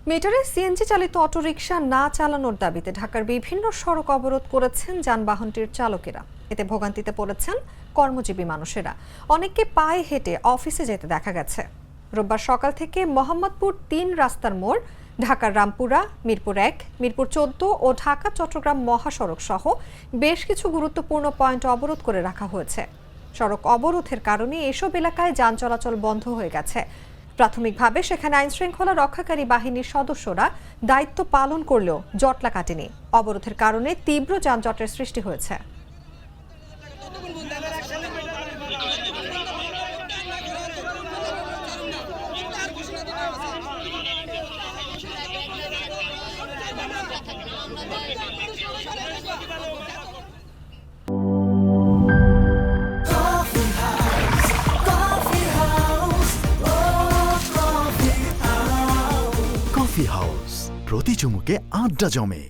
মিটারে সিএনজি চালিত অটোরিকশা না চালানোর দাবিতে ঢাকার বিভিন্ন সড়ক অবরোধ করেছেন যানবাহনটির চালকেরা। এতে ভোগান্তিতে পড়েছেন কর্মজীবী মানুষেরা। অনেককে পায়ে হেঁটে অফিসে যেতে দেখা গেছে। রোববার সকাল থেকে মোহাম্মদপুর ৩ রাস্তার মোড়, ঢাকার রামপুরা, মিরপুর ১, মিরপুর ১৪ ও ঢাকা চট্টগ্রাম মহাসড়ক সহ বেশ কিছু গুরুত্বপূর্ণ পয়েন্ট অবরোধ করে রাখা হয়েছে। সড়ক অবরোধের কারণে এসব এলাকায় যান চলাচল বন্ধ হয়ে গেছে। প্রাথমিকভাবে সেখানে আইনশৃঙ্খলা রক্ষাকারী বাহিনীর সদস্যরা দায়িত্ব পালন করলেও জটলা কাটেনি। অবরোধের কারণে তীব্র যানজটের সৃষ্টি হয়েছে। কফি হাউস, প্রতি চুমুকে আড্ডা জমে।